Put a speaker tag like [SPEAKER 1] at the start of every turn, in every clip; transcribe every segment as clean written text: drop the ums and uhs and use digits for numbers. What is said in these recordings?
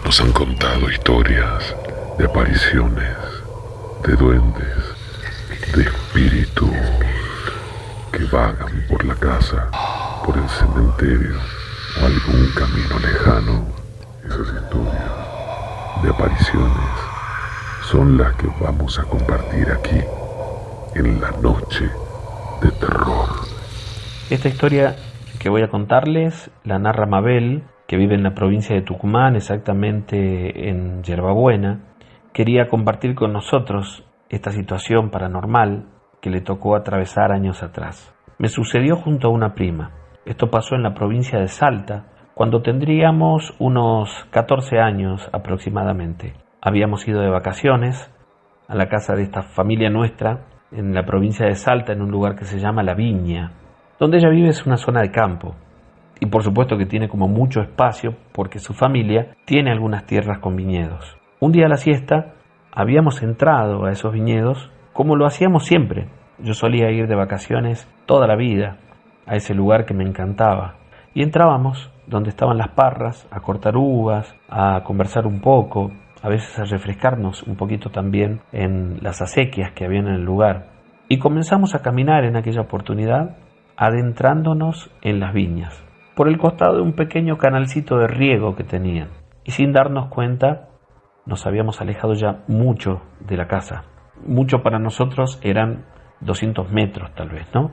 [SPEAKER 1] Nos han contado historias de apariciones, de duendes, de espíritus que vagan por la casa, por el cementerio o algún camino lejano. Esas historias de apariciones son las que vamos a compartir aquí en la noche de terror.
[SPEAKER 2] Esta historia que voy a contarles la narra Mabel, que vive en la provincia de Tucumán, exactamente en Yerbabuena. Quería compartir con nosotros esta situación paranormal que le tocó atravesar años atrás. Me sucedió junto a una prima. Esto pasó en la provincia de Salta, cuando tendríamos unos 14 años aproximadamente. Habíamos ido de vacaciones a la casa de esta familia nuestra en la provincia de Salta, en un lugar que se llama La Viña. Donde ella vive es una zona de campo, y por supuesto que tiene como mucho espacio porque su familia tiene algunas tierras con viñedos. Un día a la siesta habíamos entrado a esos viñedos como lo hacíamos siempre. Yo solía ir de vacaciones toda la vida a ese lugar que me encantaba, y entrábamos donde estaban las parras a cortar uvas, a conversar un poco, a veces a refrescarnos un poquito también en las acequias que había en el lugar. Y comenzamos a caminar en aquella oportunidad, adentrándonos en las viñas, por el costado de un pequeño canalcito de riego que tenían. Y sin darnos cuenta, nos habíamos alejado ya mucho de la casa. Mucho para nosotros eran 200 metros tal vez, ¿no?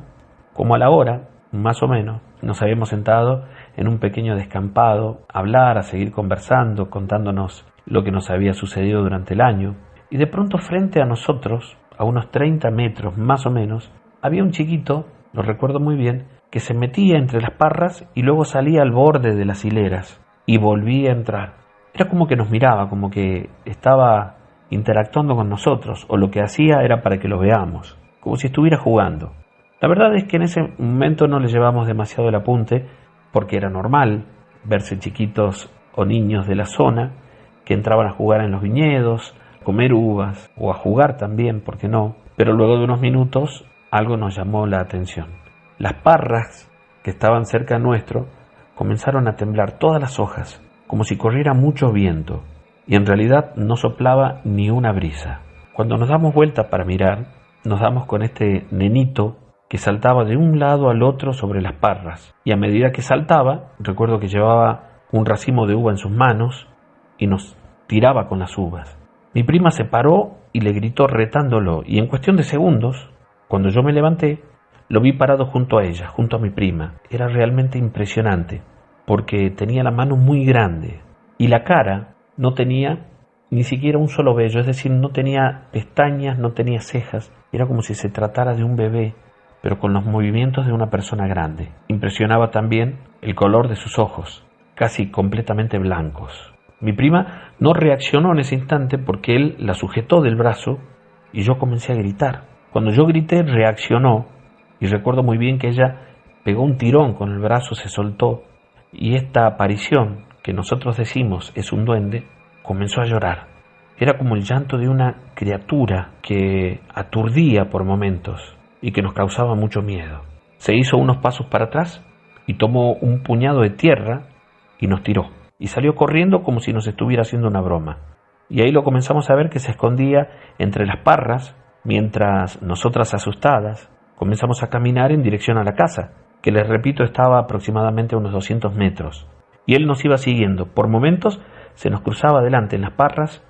[SPEAKER 2] Como a la hora, más o menos, nos habíamos sentado en un pequeño descampado a hablar, a seguir conversando, contándonos lo que nos había sucedido durante el año. Y de pronto frente a nosotros, a unos 30 metros más o menos, había un chiquito, lo recuerdo muy bien, que se metía entre las parras y luego salía al borde de las hileras y volvía a entrar. Era como que nos miraba, como que estaba interactuando con nosotros, o lo que hacía era para que lo veamos, como si estuviera jugando. La verdad es que en ese momento no le llevamos demasiado el apunte, porque era normal verse chiquitos o niños de la zona que entraban a jugar en los viñedos, a comer uvas o a jugar también, ¿por qué no? Pero luego de unos minutos algo nos llamó la atención. Las parras que estaban cerca nuestro comenzaron a temblar todas las hojas, como si corriera mucho viento, y en realidad no soplaba ni una brisa. Cuando nos damos vuelta para mirar, nos damos con este nenito que saltaba de un lado al otro sobre las parras, y a medida que saltaba, recuerdo que llevaba un racimo de uva en sus manos y nos tiraba con las uvas. Mi prima se paró y le gritó retándolo, y en cuestión de segundos, cuando yo me levanté, lo vi parado junto a ella, junto a mi prima. Era realmente impresionante, porque tenía la mano muy grande y la cara no tenía ni siquiera un solo vello, es decir, no tenía pestañas, no tenía cejas. Era como si se tratara de un bebé, pero con los movimientos de una persona grande. Impresionaba también el color de sus ojos, casi completamente blancos. Mi prima no reaccionó en ese instante porque él la sujetó del brazo y yo comencé a gritar. Cuando yo grité, reaccionó, y recuerdo muy bien que ella pegó un tirón con el brazo, se soltó, y esta aparición, que nosotros decimos es un duende, comenzó a llorar. Era como el llanto de una criatura que aturdía por momentos y que nos causaba mucho miedo. Se hizo unos pasos para atrás y tomó un puñado de tierra y nos tiró. Y salió corriendo como si nos estuviera haciendo una broma. Y ahí lo comenzamos a ver que se escondía entre las parras, mientras nosotras asustadas comenzamos a caminar en dirección a la casa, que les repito estaba aproximadamente a unos 200 metros. Y él nos iba siguiendo. Por momentos se nos cruzaba delante en las parras,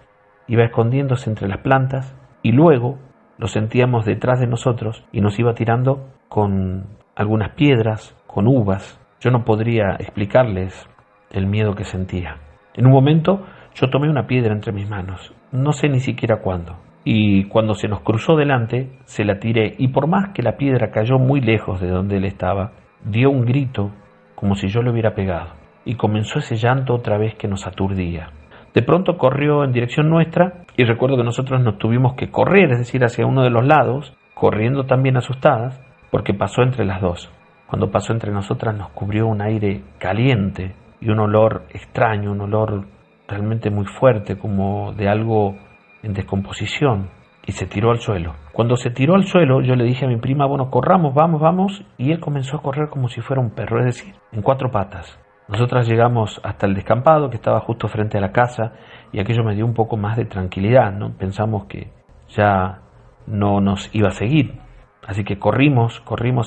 [SPEAKER 2] iba escondiéndose entre las plantas, y luego lo sentíamos detrás de nosotros y nos iba tirando con algunas piedras, con uvas. Yo no podría explicarles el miedo que sentía. En un momento yo tomé una piedra entre mis manos, no sé ni siquiera cuándo, y cuando se nos cruzó delante se la tiré, y por más que la piedra cayó muy lejos de donde él estaba, dio un grito como si yo le hubiera pegado, y comenzó ese llanto otra vez que nos aturdía. De pronto corrió en dirección nuestra, y recuerdo que nosotros nos tuvimos que correr, es decir, hacia uno de los lados, corriendo también asustadas, porque pasó entre las dos. Cuando pasó entre nosotras nos cubrió un aire caliente y un olor extraño, un olor realmente muy fuerte, como de algo en descomposición, y se tiró al suelo. Cuando se tiró al suelo, yo le dije a mi prima, bueno, corramos, vamos, y él comenzó a correr como si fuera un perro, es decir, en 4 patas. Nosotras llegamos hasta el descampado que estaba justo frente a la casa y aquello me dio un poco más de tranquilidad, ¿no? Pensamos que ya no nos iba a seguir, así que corrimos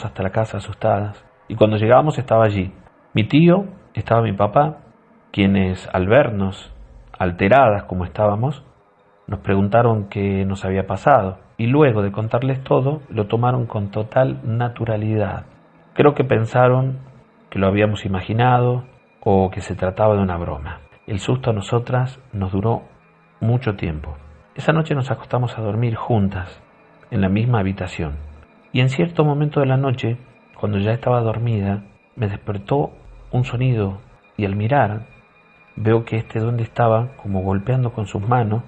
[SPEAKER 2] hasta la casa asustadas y cuando llegamos estaba allí mi tío, estaba mi papá, quienes al vernos alteradas como estábamos, nos preguntaron qué nos había pasado y luego de contarles todo, lo tomaron con total naturalidad. Creo que pensaron que lo habíamos imaginado o que se trataba de una broma. El susto a nosotras nos duró mucho tiempo. Esa noche nos acostamos a dormir juntas, en la misma habitación. Y en cierto momento de la noche, cuando ya estaba dormida, me despertó un sonido y al mirar, veo que este duende estaba como golpeando con sus manos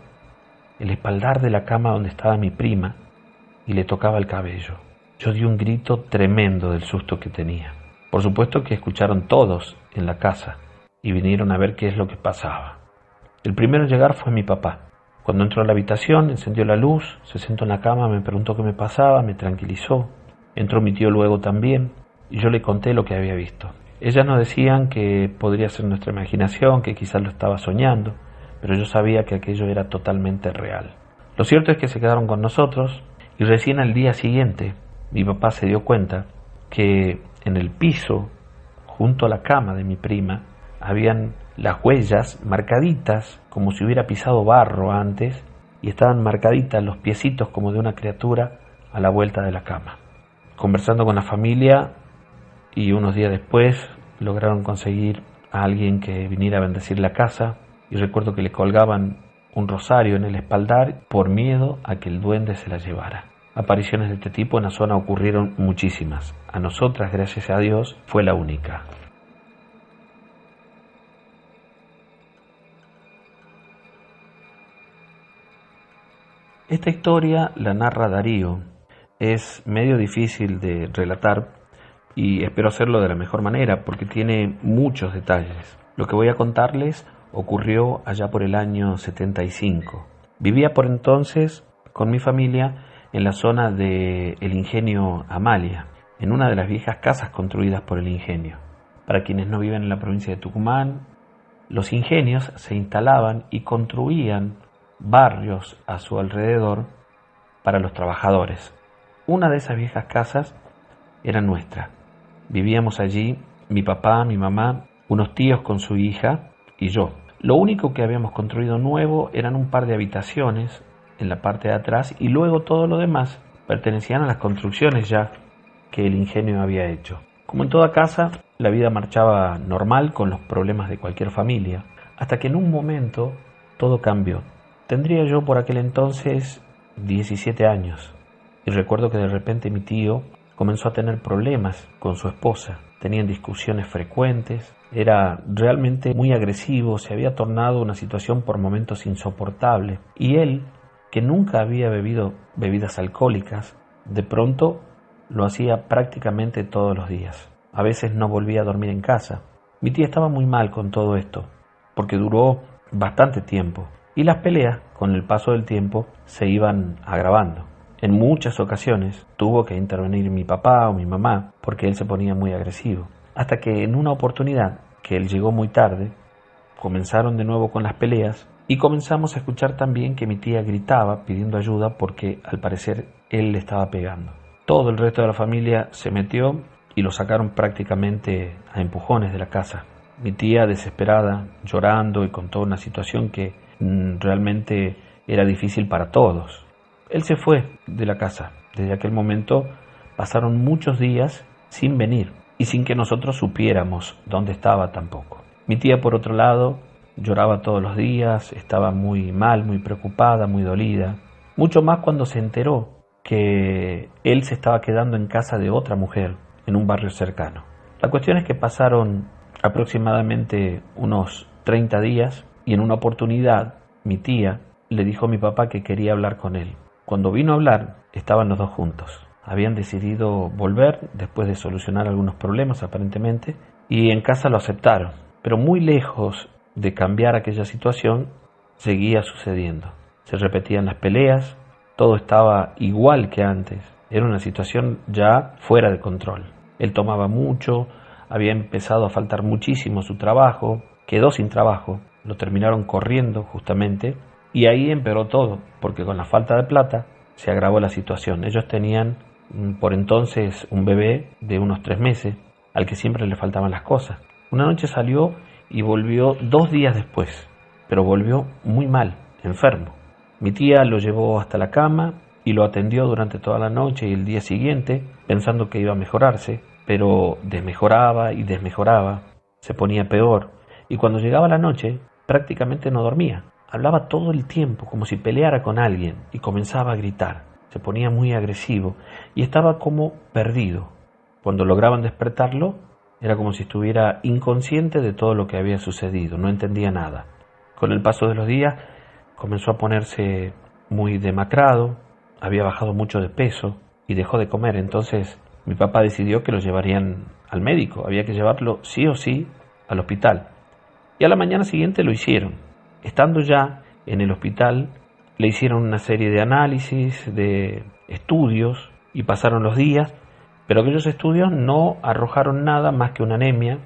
[SPEAKER 2] el espaldar de la cama donde estaba mi prima y le tocaba el cabello. Yo di un grito tremendo del susto que tenía. Por supuesto que escucharon todos en la casa y vinieron a ver qué es lo que pasaba. El primero en llegar fue mi papá. Cuando entró a la habitación, encendió la luz, se sentó en la cama, me preguntó qué me pasaba, me tranquilizó. Entró mi tío luego también y yo le conté lo que había visto. Ellas nos decían que podría ser nuestra imaginación, que quizás lo estaba soñando, pero yo sabía que aquello era totalmente real. Lo cierto es que se quedaron con nosotros y recién al día siguiente mi papá se dio cuenta que en el piso, junto a la cama de mi prima, habían las huellas marcaditas como si hubiera pisado barro antes y estaban marcaditas los piecitos como de una criatura a la vuelta de la cama. Conversando con la familia y unos días después lograron conseguir a alguien que viniera a bendecir la casa y recuerdo que le colgaban un rosario en el espaldar por miedo a que el duende se la llevara. Apariciones de este tipo en la zona ocurrieron muchísimas. A nosotras, gracias a Dios, fue la única. Esta historia la narra Darío. Es medio difícil de relatar y espero hacerlo de la mejor manera porque tiene muchos detalles. Lo que voy a contarles ocurrió allá por el año 75. Vivía por entonces con mi familia en la zona del Ingenio Amalia, en una de las viejas casas construidas por el ingenio. Para quienes no viven en la provincia de Tucumán, los ingenios se instalaban y construían barrios a su alrededor para los trabajadores. Una de esas viejas casas era nuestra. Vivíamos allí mi papá, mi mamá, unos tíos con su hija y yo. Lo único que habíamos construido nuevo eran un par de habitaciones en la parte de atrás y luego todo lo demás pertenecían a las construcciones ya que el ingenio había hecho. Como en toda casa, la vida marchaba normal con los problemas de cualquier familia, hasta que en un momento todo cambió. Tendría yo por aquel entonces 17 años y recuerdo que de repente mi tío comenzó a tener problemas con su esposa. Tenían discusiones frecuentes, era realmente muy agresivo, se había tornado una situación por momentos insoportable y él, que nunca había bebido bebidas alcohólicas, de pronto lo hacía prácticamente todos los días. A veces no volvía a dormir en casa. Mi tía estaba muy mal con todo esto, porque duró bastante tiempo, y las peleas, con el paso del tiempo, se iban agravando. En muchas ocasiones tuvo que intervenir mi papá o mi mamá, porque él se ponía muy agresivo. Hasta que en una oportunidad, que él llegó muy tarde, comenzaron de nuevo con las peleas, y comenzamos a escuchar también que mi tía gritaba pidiendo ayuda porque al parecer él le estaba pegando. Todo el resto de la familia se metió y lo sacaron prácticamente a empujones de la casa. Mi tía desesperada, llorando y con toda una situación que realmente era difícil para todos. Él se fue de la casa. Desde aquel momento pasaron muchos días sin venir y sin que nosotros supiéramos dónde estaba tampoco. Mi tía, por otro lado, lloraba todos los días, estaba muy mal, muy preocupada, muy dolida. Mucho más cuando se enteró que él se estaba quedando en casa de otra mujer en un barrio cercano. La cuestión es que pasaron aproximadamente unos 30 días y en una oportunidad mi tía le dijo a mi papá que quería hablar con él. Cuando vino a hablar, estaban los dos juntos. Habían decidido volver después de solucionar algunos problemas aparentemente y en casa lo aceptaron, pero muy lejos de cambiar aquella situación, seguía sucediendo. Se repetían las peleas, todo estaba igual que antes. Era una situación ya fuera de control. Él tomaba mucho, había empezado a faltar muchísimo su trabajo, quedó sin trabajo, lo terminaron corriendo justamente, y ahí empeoró todo, porque con la falta de plata se agravó la situación. Ellos tenían por entonces un bebé de unos 3 meses, al que siempre le faltaban las cosas. Una noche salió y volvió 2 días después, pero volvió muy mal, enfermo. Mi tía lo llevó hasta la cama y lo atendió durante toda la noche y el día siguiente, pensando que iba a mejorarse, pero desmejoraba y desmejoraba, se ponía peor, y cuando llegaba la noche prácticamente no dormía. Hablaba todo el tiempo como si peleara con alguien y comenzaba a gritar. Se ponía muy agresivo y estaba como perdido. Cuando lograban despertarlo, era como si estuviera inconsciente de todo lo que había sucedido, no entendía nada. Con el paso de los días comenzó a ponerse muy demacrado, había bajado mucho de peso y dejó de comer. Entonces mi papá decidió que lo llevarían al médico, había que llevarlo sí o sí al hospital. Y a la mañana siguiente lo hicieron. Estando ya en el hospital, le hicieron una serie de análisis, de estudios, y pasaron los días, pero aquellos estudios no arrojaron nada más que una anemia,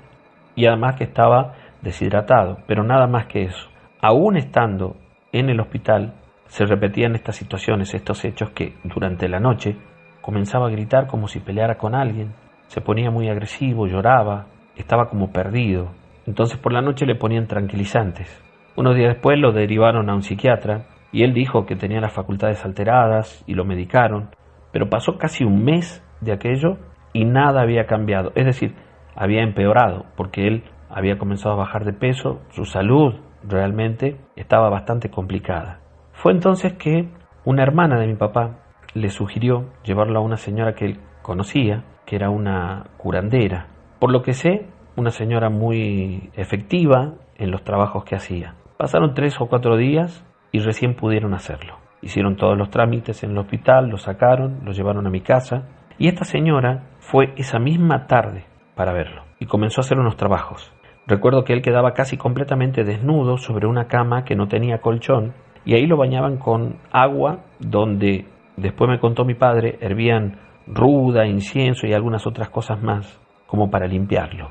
[SPEAKER 2] y además que estaba deshidratado, pero nada más que eso. Aún estando en el hospital, se repetían estas situaciones, estos hechos, que durante la noche comenzaba a gritar como si peleara con alguien, se ponía muy agresivo, lloraba, estaba como perdido. Entonces por la noche le ponían tranquilizantes. Unos días después lo derivaron a un psiquiatra y él dijo que tenía las facultades alteradas y lo medicaron, pero pasó casi un mes de aquello y nada había cambiado, es decir, había empeorado porque él había comenzado a bajar de peso, su salud realmente estaba bastante complicada. Fue entonces que una hermana de mi papá le sugirió llevarlo a una señora que él conocía, que era una curandera, por lo que sé, una señora muy efectiva en los trabajos que hacía. Pasaron 3 o 4 días y recién pudieron hacerlo. Hicieron todos los trámites en el hospital, lo sacaron, lo llevaron a mi casa y esta señora fue esa misma tarde para verlo y comenzó a hacer unos trabajos. Recuerdo que él quedaba casi completamente desnudo sobre una cama que no tenía colchón y ahí lo bañaban con agua donde, después me contó mi padre, hervían ruda, incienso y algunas otras cosas más como para limpiarlo.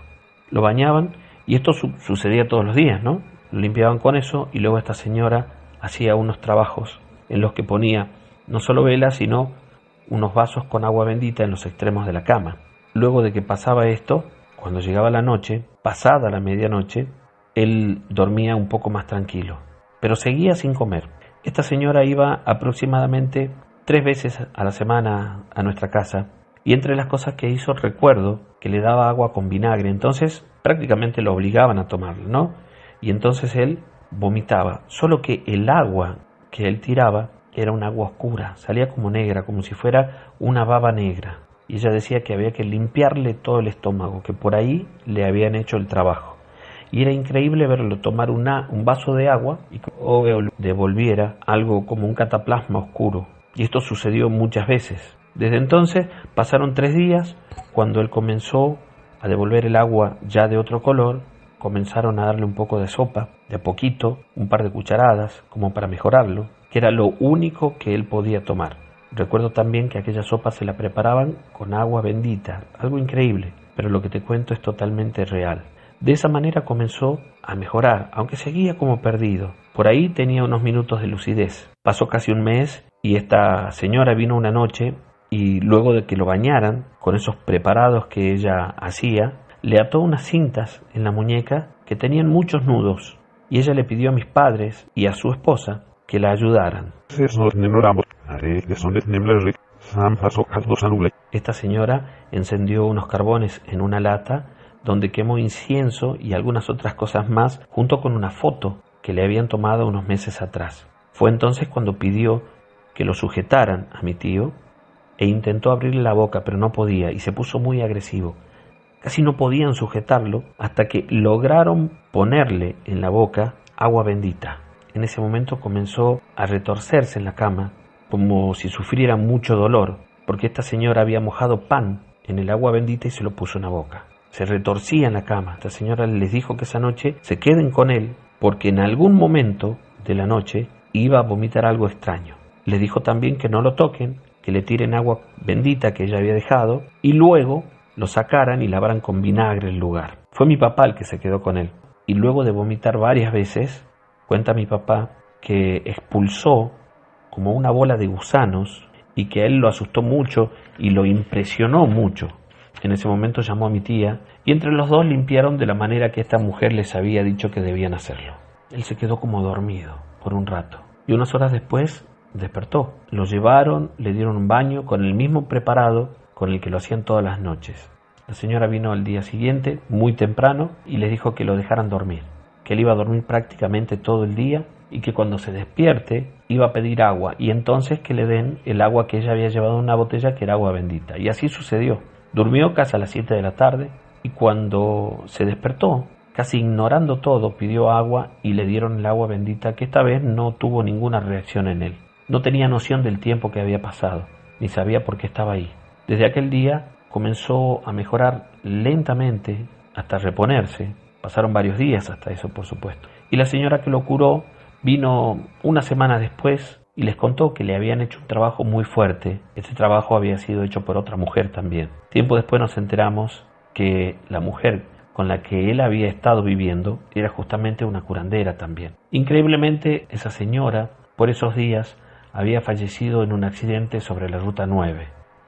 [SPEAKER 2] Lo bañaban y esto sucedía todos los días, ¿no? Lo limpiaban con eso y luego esta señora hacía unos trabajos en los que ponía no solo velas, sino unos vasos con agua bendita en los extremos de la cama. Luego de que pasaba esto, cuando llegaba la noche, pasada la medianoche, él dormía un poco más tranquilo, pero seguía sin comer. Esta señora iba aproximadamente 3 veces a la semana a nuestra casa y entre las cosas que hizo recuerdo que le daba agua con vinagre, entonces prácticamente lo obligaban a tomarlo, ¿no? Y entonces él vomitaba, solo que el agua que él tiraba era un agua oscura, salía como negra, como si fuera una baba negra. Y ella decía que había que limpiarle todo el estómago, que por ahí le habían hecho el trabajo. Y era increíble verlo tomar un vaso de agua y que devolviera algo como un cataplasma oscuro. Y esto sucedió muchas veces. Desde entonces pasaron 3 días, cuando él comenzó a devolver el agua ya de otro color, comenzaron a darle un poco de sopa, de a poquito, un par de cucharadas, como para mejorarlo, que era lo único que él podía tomar. Recuerdo también que aquella sopa se la preparaban con agua bendita, algo increíble, pero lo que te cuento es totalmente real. De esa manera comenzó a mejorar, aunque seguía como perdido. Por ahí tenía unos minutos de lucidez. Pasó casi un mes y esta señora vino una noche y luego de que lo bañaran con esos preparados que ella hacía, le ató unas cintas en la muñeca que tenían muchos nudos y ella le pidió a mis padres y a su esposa que la ayudaran. Esta señora encendió unos carbones en una lata donde quemó incienso y algunas otras cosas más junto con una foto que le habían tomado unos meses atrás. Fue entonces cuando pidió que lo sujetaran a mi tío e intentó abrirle la boca, pero no podía y se puso muy agresivo. Casi no podían sujetarlo hasta que lograron ponerle en la boca agua bendita. En ese momento comenzó a retorcerse en la cama como si sufriera mucho dolor, porque esta señora había mojado pan en el agua bendita y se lo puso en la boca. Se retorcía en la cama. Esta señora les dijo que esa noche se queden con él porque en algún momento de la noche iba a vomitar algo extraño. Les dijo también que no lo toquen, que le tiren agua bendita que ella había dejado y luego lo sacaran y lavaran con vinagre el lugar. Fue mi papá el que se quedó con él. Y luego de vomitar varias veces, cuenta mi papá que expulsó como una bola de gusanos y que a él lo asustó mucho y lo impresionó mucho. En ese momento llamó a mi tía y entre los dos limpiaron de la manera que esta mujer les había dicho que debían hacerlo. Él se quedó como dormido por un rato y unas horas después despertó. Lo llevaron, le dieron un baño con el mismo preparado con el que lo hacían todas las noches. La señora vino al día siguiente, muy temprano, y les dijo que lo dejaran dormir, que él iba a dormir prácticamente todo el día y que cuando se despierte iba a pedir agua y entonces que le den el agua que ella había llevado en una botella, que era agua bendita. Y así sucedió. Durmió casi a las 7 de la tarde y cuando se despertó, casi ignorando todo, pidió agua y le dieron el agua bendita, que esta vez no tuvo ninguna reacción en él. No tenía noción del tiempo que había pasado, ni sabía por qué estaba ahí. Desde aquel día comenzó a mejorar lentamente hasta reponerse. Pasaron varios días hasta eso, por supuesto. Y la señora que lo curó vino una semana después y les contó que le habían hecho un trabajo muy fuerte. Ese trabajo había sido hecho por otra mujer también. Tiempo después nos enteramos que la mujer con la que él había estado viviendo era justamente una curandera también. Increíblemente, esa señora, por esos días, había fallecido en un accidente sobre la Ruta 9.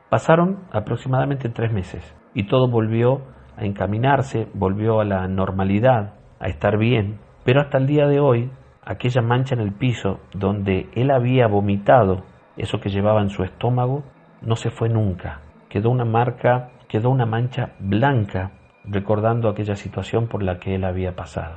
[SPEAKER 2] Pasaron aproximadamente 3 meses y todo volvió a encaminarse, volvió a la normalidad, a estar bien, pero hasta el día de hoy, aquella mancha en el piso donde él había vomitado eso que llevaba en su estómago, no se fue nunca. Quedó una marca, quedó una mancha blanca, recordando aquella situación por la que él había pasado.